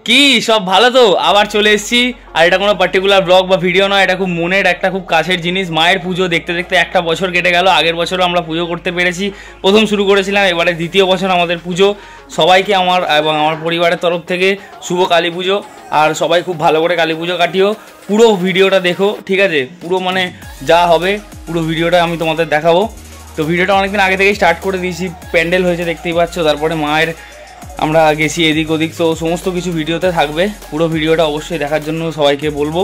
কি সব ভালো তো? আবার চলে এসেছি। আর এটা কোনো পার্টিকুলার ব্লগ বা ভিডিও নয়, এটা খুব মনের একটা খুব কাছের জিনিস। মায়ের পুজো দেখতে দেখতে একটা বছর কেটে গেল। আগের বছরও আমরা পুজো করতে পেরেছি, প্রথম শুরু করেছিলাম, এবারে দ্বিতীয় বছর আমাদের পুজো। সবাইকে আমার এবং আমার পরিবারের তরফ থেকে শুভ কালী পুজো। আর সবাই খুব ভালো করে কালী পুজো কাটিও। পুরো ভিডিওটা দেখো, ঠিক আছে? পুরো মানে যা হবে পুরো ভিডিওটা আমি তোমাদের দেখাবো। তো ভিডিওটা অনেকদিন আগে থেকেই স্টার্ট করে দিয়েছি, প্যান্ডেল হয়েছে দেখতেই পাচ্ছ, তারপরে মায়ের আমরা গেছি এদিক ওদিক, তো সমস্ত কিছু ভিডিওতে থাকবে। পুরো ভিডিওটা অবশ্যই দেখার জন্য সবাইকে বলবো।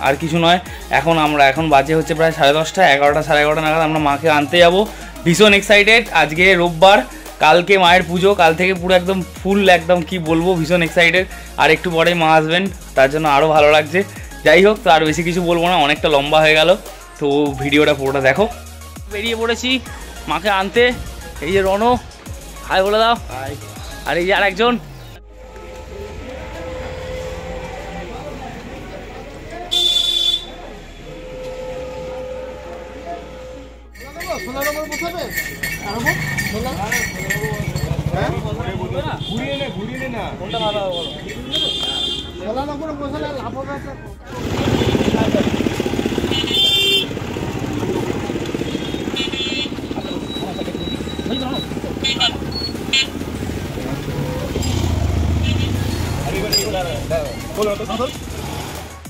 আর কিছু নয়, এখন বাজে হচ্ছে প্রায় 10:30, 11টা 11:30 নাগাদ আমরা মাকে আনতে যাব। ভীষণ এক্সাইটেড। আজকে রোববার, কালকে মায়ের পুজো, কাল থেকে পুরো একদম ফুল, একদম কি বলবো, ভীষণ এক্সাইটেড। আর একটু পরেই মা আসবেন, তার জন্য আরও ভালো লাগছে। যাই হোক, তো আর বেশি কিছু বলবো না, অনেকটা লম্বা হয়ে গেল। তো ভিডিওটা পুরোটা দেখো। বেরিয়ে পড়েছি মাকে আনতে। এই যে রনো, হাই বলে দাও। আর এই যে আর একজন,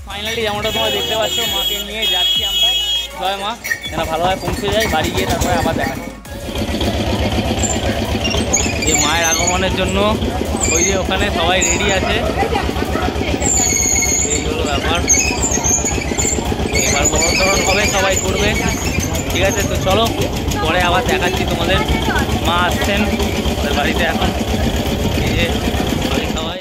ফাইনালি যেমনটা তোমরা দেখতে পাচ্ছ, মাকে নিয়ে যাচ্ছি আমরা। জয় মা, যেন ভালোভাবে পৌঁছে যাই, বাড়ি গিয়ে তারপরে আবার দেখা যায়। যে মায়ের আগমনের জন্য ওই যে ওখানে সবাই রেডি আছে, এই হলো ব্যাপার। এবার বড় ধরন হবে, সবাই করবে, ঠিক আছে? তো চলো পরে আবার দেখাচ্ছি তোমাদের। মা আসছেন ওদের বাড়িতে এখন, এই যে সবাই।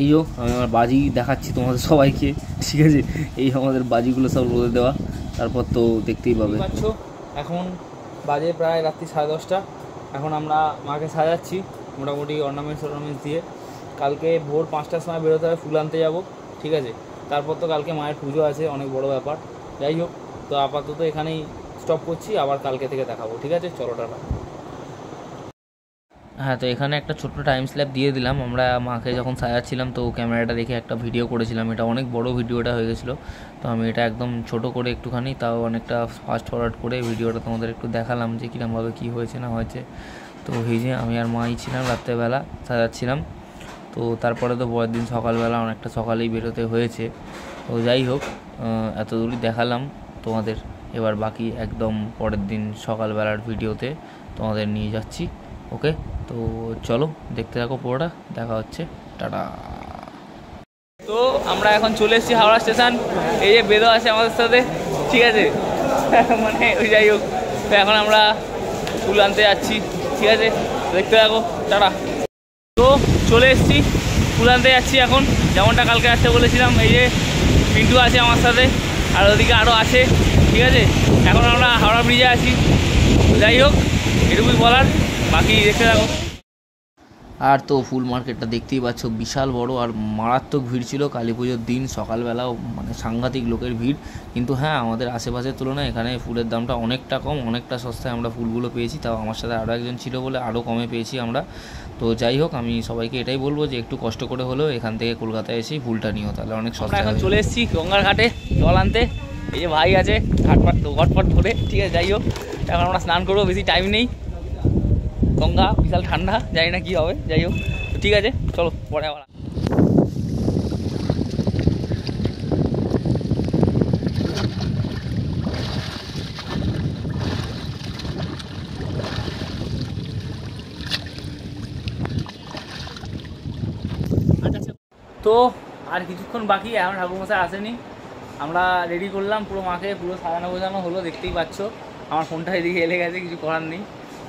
এইও আমি আমার বাজি দেখাচ্ছি তোমাদের সবাইকে, ঠিক আছে? এই আমাদের বাজিগুলো সব রোদে দেওয়া, তারপর তো দেখতেই পাবে। এখন বাজে প্রায় রাত্রি 10:30। এখন আমরা মাকে সাজাচ্ছি মোটামুটি অর্নামেন্টস দিয়ে। কালকে ভোর 5টার সময় বেরোতে হবে, ফুল আনতে যাবো, ঠিক আছে। তারপর তো কালকে মায়ের পুজো আছে, অনেক বড় ব্যাপার। যাই হোক, তো আপাতত এখানেই স্টপ করছি, আবার কালকে থেকে দেখাবো, ঠিক আছে, চলো টাটা। হ্যাঁ, তো এখানে একটা ছোট্ট টাইম স্ল্যাপ দিয়ে দিলাম। আমরা মাকে যখন সাজাচ্ছিলাম তো ক্যামেরাটা রেখে একটা ভিডিও করেছিলাম, এটা অনেক বড় ভিডিওটা হয়ে গেছিলো, তো আমি এটা একদম ছোট করে একটুখানি, তাও অনেকটা ফাস্ট ফরওয়ার্ড করে ভিডিওটা তোমাদের একটু দেখালাম যে কীরকমভাবে কী হয়েছে না হয়েছে। তো এই যে আমি আর মাই ছিলাম, রাত্রেবেলা সাজাচ্ছিলাম। তো তারপরে তো পরের দিন সকালবেলা অনেকটা সকালেই বেরোতে হয়েছে। তো যাই হোক, এত দূরই দেখালাম তোমাদের। এবার বাকি একদম পরের দিন সকালবেলার ভিডিওতে তোমাদের নিয়ে যাচ্ছি। ওকে, তো চলো দেখতে থাকো পুরোটা, দেখা হচ্ছে, টাটা। তো আমরা এখন চলে এসেছি হাওড়া স্টেশন। এই যে বেদো আছে আমাদের সাথে, ঠিক আছে, মানে ওই যাই হোক, তো এখন আমরা ফুল আনতে যাচ্ছি, ঠিক আছে, দেখতে থাকো, টাটা। তো চলে এসেছি, ফুল আনতে যাচ্ছি এখন, যেমনটা কালকে আসতে বলেছিলাম। এই যে পিন্টু আছে আমার সাথে, আর ওদিকে আরও আছে, ঠিক আছে। এখন আমরা হাওড়া ব্রিজে আছি। যাই হোক, এটুকুই বলার, বাকি দেখতে থাকো। আর তো ফুল মার্কেটটা দেখতেই পাচ্ছ, বিশাল বড় আর মারাত্মক ভিড় ছিল কালী পুজোর দিন সকালবেলাও, মানে সাংঘাতিক লোকের ভিড়। কিন্তু হ্যাঁ, আমাদের আশেপাশের তুলনায় এখানে ফুলের দামটা অনেকটা কম, অনেকটা সস্তায় আমরা ফুলগুলো পেয়েছি। তাও আমার সাথে আরও একজন ছিল বলে আরও কমে পেয়েছি আমরা। তো যাই হোক, আমি সবাইকে এটাই বলবো যে একটু কষ্ট করে হলেও এখান থেকে কলকাতায় এসেই ফুলটা নিও, তাহলে অনেক সস্তা। এখন চলে এসেছি গঙ্গার ঘাটে জল আনতে। এই যে ভাই আছে ঘটপট ধরে, ঠিক আছে। যাই হোক, এখন আমরা স্নান করবো, বেশি টাইম নেই। গঙ্গা বিশাল ঠান্ডা, জানি না কী হবে, যাই হোক, ঠিক আছে, চলো পরে আবার। তো আর কিছুক্ষণ বাকি, এখন ঠাকুরমশাই আসেনি, আমরা রেডি করলাম পুরো মাকে, পুরো সাজানো গোছানো হলো, দেখতেই পাচ্ছ। আমার ফোনটা এদিকে এলে গেছে, কিছু করার নেই।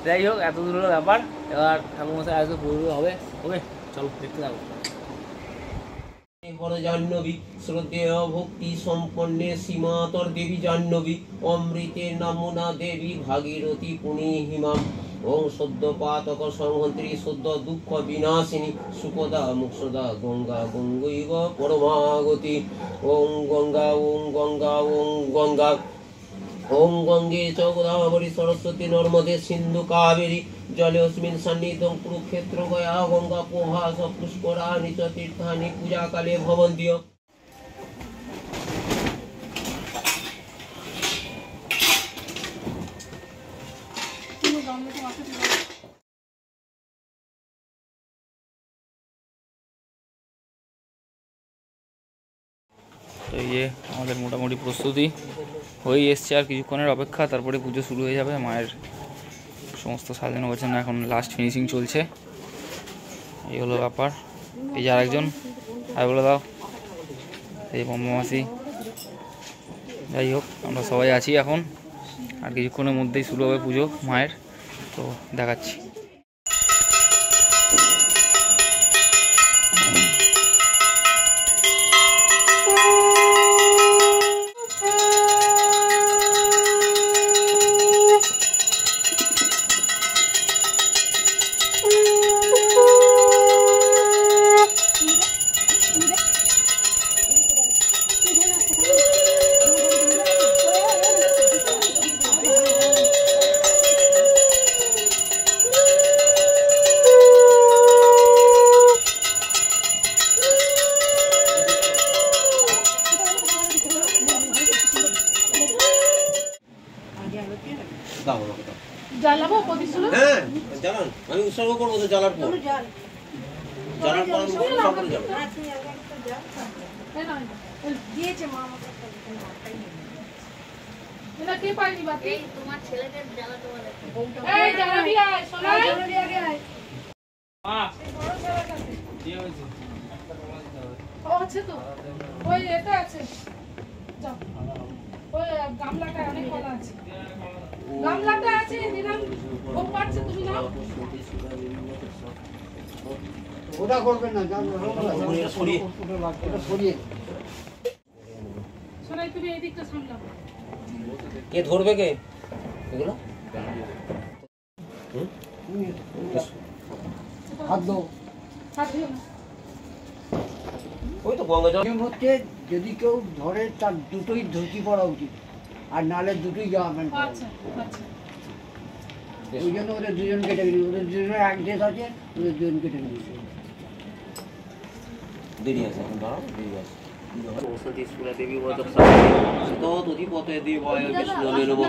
যাই হোক, এত দূর হলো ব্যাপার, এবার ঠাকুরমশাই আসবে, পুরো হবে। ওকে, চলো দেখতে যাবো। জাহ্নবী শ্রদ্ধেয় ভক্তি সম্পন্নে সীমাতর দেবী জাহ্নবী অমৃতে নমুনা দেবী ভাগীরথী পুনী হিমাম ওং সদ্য পাতক সংহন্ত্রী সদ্য দুঃখ বিনাশিনী সুপদা মুক্ষদা গঙ্গা গঙ্গৈব পরমাগতি ওং গঙ্গা ওং গঙ্গা ওং গঙ্গা ওং গঙ্গে চ গোদাবরী সরস্বতী নর্মদে সিন্ধু কাবেরী জলেস্মিন সন্নিধং কুরুক্ষেত্র গয়া গঙ্গা প্রভাস পুষ্করাণি চ তীর্থানি পূজাকালে ভবন্তিয়। তো এই যে আমাদের মোটামুটি প্রস্তুতি হয়ে এসছে, আর কিছুক্ষণের অপেক্ষা, তারপরে পুজো শুরু হয়ে যাবে। মায়ের সমস্ত সাজানো গোছানো এখন লাস্ট ফিনিশিং চলছে, এই হলো ব্যাপার। এই যে আরেকজন, আর বলে দাও, এই মাসি। যাই হোক, আমরা সবাই আছি এখন, আর কিছুক্ষণের মধ্যেই শুরু হবে পুজো মায়ের, তো দেখাচ্ছি। জ্বালাবো প্রতিষ্ঠান, হ্যাঁ জ্বালান, আমি উৎসর্গ করবো তো জ্বালার পর, জ্বালার পর আমি উৎসর্গ করে যাবো। দিয়েছে মা আমাকে, এটা কে পাইনি বাকি, এই তোমার ছেলেদের জ্বালাতে বলে, এই জ্বালাবি আয়, সোনা জ্বালাবি আগে আয়। মা কি হয়েছে? ও আছে তো, ওই এটা আছে, যাও ওই গামলাটা অনেক কলা আছে, গামলাটা আছে দিলাম, ও পারছে তুমি নাও। ওটা করবেন না, জানো ওটা সরিয়ে ওটা সরিয়ে সোনাই তুমি এই দিকটা সামলাও। কে ধরবে কে এগুলো? হাত দাও, হাত দিও না, ওই তো গঙ্গা জল। নিয়ম হচ্ছে যদি কেউ ধরে তার দুটোই ধুতি পরা উচিত, আর নালে দুটোই জামা প্যান্ট পরা উচিত। ওই জন্য ওদের দুজন ক্যাটাগরি, ওদের দুজনের এক ড্রেস আছে, ওদের দুজন ক্যাটাগরি। দেরি আছে এখন, দাঁড়াও, দেরি আছে। সরস্বতী স্কুলে দেবী বদক তো অধিপতে দেবায় বিষ্ণুরে নমঃ।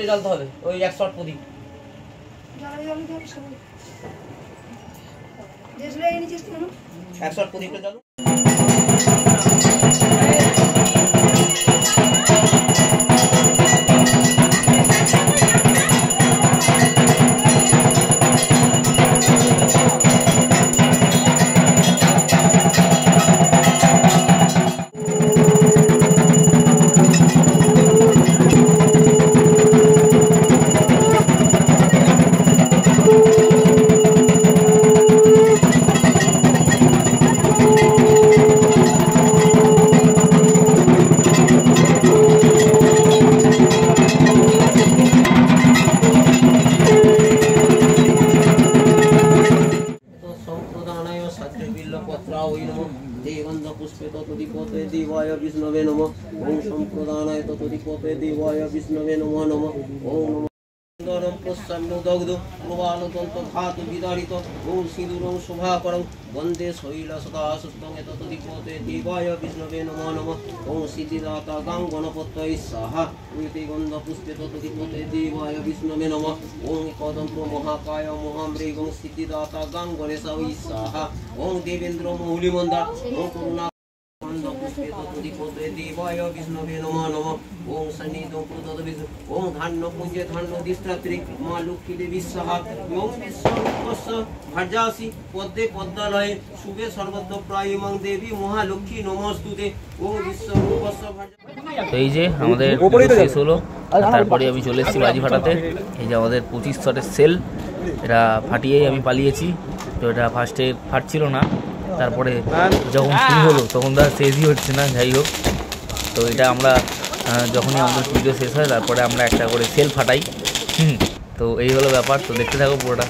জ্বালতে হবে ওই 100 ওয়াট প্রদীপ। দেশলে এই নিচে কেন 100 ওয়াট প্রদীপটা জ্বালো। তদিপতে দেবায় বিষ্ণবে নমো নমঃ। ওম নমঃ সুন্দরম প্রসন্ন দগ্ধ প্রবালতন্ত ঘাত বিদারিত ওম সিঁদুরং শোভাকরং বন্দে শৈলসদা সুস্থং এতদিপতে দেবায় বিষ্ণবে নমো নমঃ। ওম সিদ্ধিদাতা গাং গণপতয়ে স্বাহা উইতে গন্ধ পুষ্পে তদিপতে দেবায় বিষ্ণবে নমঃ। ওম কদম্ব মহাকায় মহামৃগং সিদ্ধিদাতা গাং গণেশায় স্বাহা। ওম দেবেন্দ্র মৌলিমন্দার ওম করুণা দেবায় বিষ্ণবে নমো নমঃ। ওম সন্নিধং প্রদদ বিষ্ণু ওম ধান্য পুঞ্জে ধান্য দিষ্টাত্রি মা লক্ষ্মী দেবী সাহা। ওম বিশ্বরূপস্য ভার্যাসি পদ্মে পদ্মালয়ে শুভে সর্বত্র প্রায়িমাং দেবী মহালক্ষ্মী নমস্তুতে। ওম বিশ্বরূপস্য ভার্যাসি। তো এই যে আমাদের শেষ হলো, তারপরে আমি চলে এসেছি বাজি ফাটাতে। এই যে আমাদের 25 শটের সেল, এটা ফাটিয়েই আমি পালিয়েছি। তো এটা ফার্স্টে ফাটছিল না, তারপরে যখন শুরু হলো তখন তো শেষই হচ্ছে না। যাই হোক, তো এটা আমরা যখনই আমাদের ভিডিও শেষ হয় তারপরে আমরা একটা করে সেল ফাটাই। তো এই হলো ব্যাপার। তো দেখতে থাকো পুরোটা।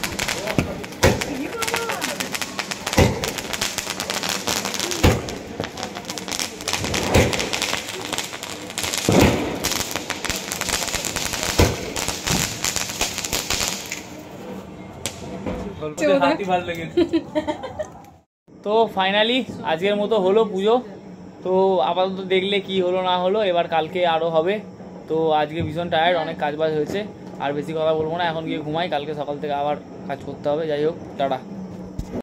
তো ফাইনালি আজকের মতো হলো পুজো। তো আপাতত দেখলে কি হলো না হলো, এবার কালকে আরও হবে। তো আজকে ভীষণ টায়ার্ড, অনেক কাজবাজ হয়েছে, আর বেশি কথা বলবো না, এখন গিয়ে ঘুমাই, কালকে সকাল থেকে আবার কাজ করতে হবে। যাই হোক, টাটা।